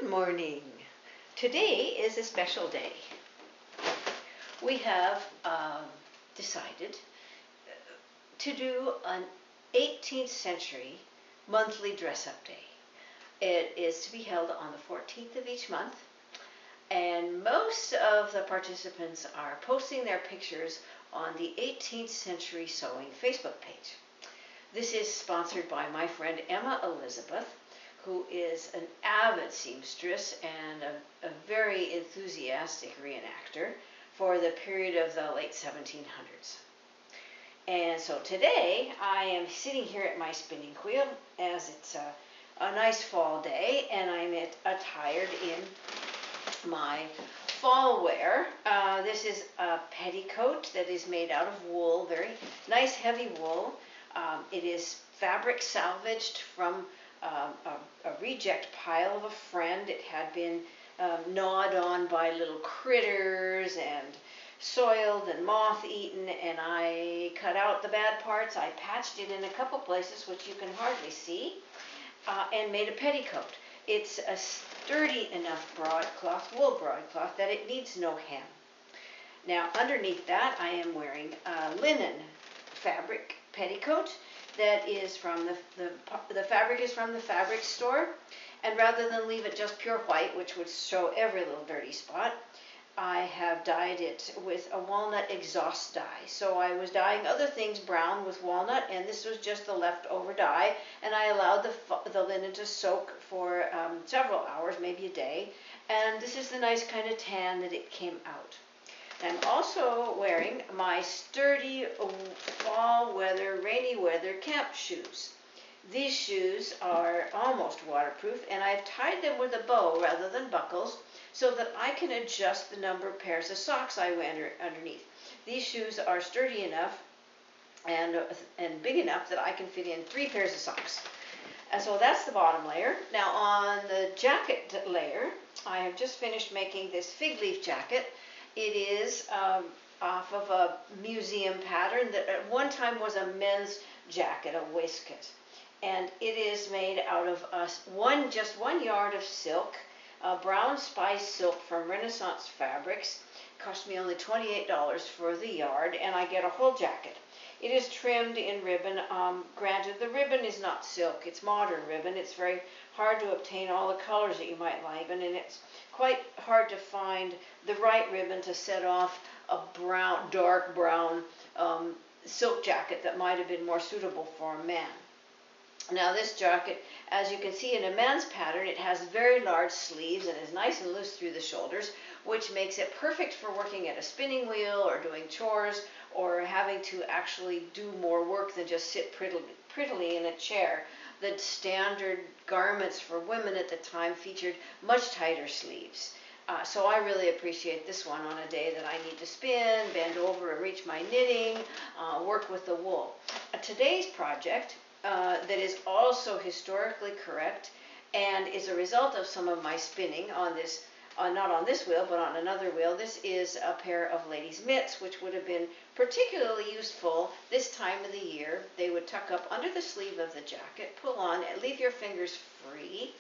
Good morning. Today is a special day. We have decided to do an 18th century monthly dress-up day. It is to be held on the 14th of each month, and most of the participants are posting their pictures on the 18th Century Sewing Facebook page. This is sponsored by my friend Emma Elizabeth, who is an avid seamstress and a very enthusiastic reenactor for the period of the late 1700s. And so today I am sitting here at my spinning wheel as it's a nice fall day, and I'm attired in my fall wear. This is a petticoat that is made out of wool, very nice heavy wool. It is fabric salvaged from a reject pile of a friend. It had been gnawed on by little critters and soiled and moth-eaten, and I cut out the bad parts. I patched it in a couple places, which you can hardly see, and made a petticoat. It's a sturdy enough broadcloth, wool broadcloth, that it needs no hem. Now, underneath that, I am wearing a linen fabric petticoat that is from the fabric is from the fabric store, and rather than leave it just pure white, which would show every little dirty spot, I have dyed it with a walnut exhaust dye. So I was dyeing other things brown with walnut, and this was just the leftover dye, and I allowed the linen to soak for several hours, maybe a day, and this is the nice kind of tan that it came out. I'm also wearing my sturdy fall weather, rainy weather camp shoes. These shoes are almost waterproof, and I've tied them with a bow rather than buckles so that I can adjust the number of pairs of socks I wear underneath. These shoes are sturdy enough and big enough that I can fit in 3 pairs of socks. And so that's the bottom layer. Now on the jacket layer, I have just finished making this fig leaf jacket. It is off of a museum pattern that at one time was a men's jacket, a waistcoat. And it is made out of just one yard of silk, brown spice silk from Renaissance Fabrics. It cost me only $28 for the yard, and I get a whole jacket. It is trimmed in ribbon. Granted, the ribbon is not silk, it's modern ribbon. It's very hard to obtain all the colors that you might like, and it's quite hard to find the right ribbon to set off a dark brown silk jacket that might have been more suitable for a man. Now this jacket, as you can see in a man's pattern, it has very large sleeves and is nice and loose through the shoulders, which makes it perfect for working at a spinning wheel or doing chores or having to actually do more work than just sit prettily in a chair. The standard garments for women at the time featured much tighter sleeves. So I really appreciate this one on a day that I need to spin, bend over and reach my knitting, work with the wool. Today's project that is also historically correct and is a result of some of my spinning on this, not on this wheel, but on another wheel. This is a pair of ladies' mitts, which would have been particularly useful this time of the year. They would tuck up under the sleeve of the jacket, pull on, and leave your fingers free.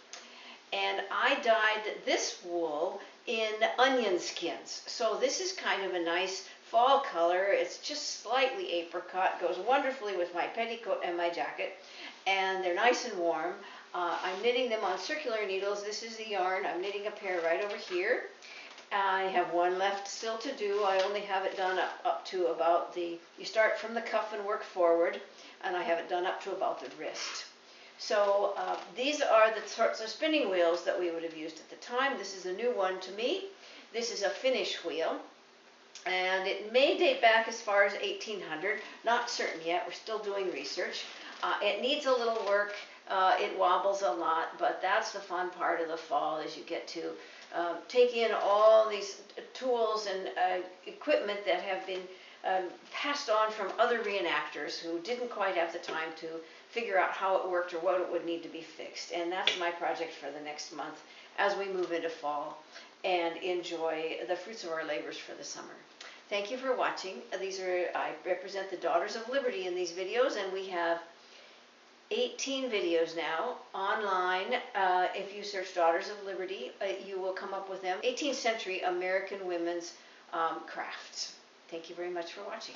And I dyed this wool in onion skins. So this is kind of a nice fall color. It's just slightly apricot, goes wonderfully with my petticoat and my jacket, and they're nice and warm. I'm knitting them on circular needles. This is the yarn. I'm knitting a pair right over here. I have one left still to do. I only have it done up to about you start from the cuff and work forward, and I have it done up to about the wrist. So these are the sorts of spinning wheels that we would have used at the time. This is a new one to me. This is a Finnish wheel, and it may date back as far as 1800. Not certain yet. We're still doing research. It needs a little work. It wobbles a lot, but that's the fun part of the fall, is you get to take in all these tools and equipment that have been passed on from other reenactors who didn't quite have the time to figure out how it worked or what it would need to be fixed. And that's my project for the next month as we move into fall and enjoy the fruits of our labors for the summer. Thank you for watching. I represent the Daughters of Liberty in these videos, and we have 18 videos now online. If you search Daughters of Liberty, you will come up with them. 18th century American women's crafts. Thank you very much for watching.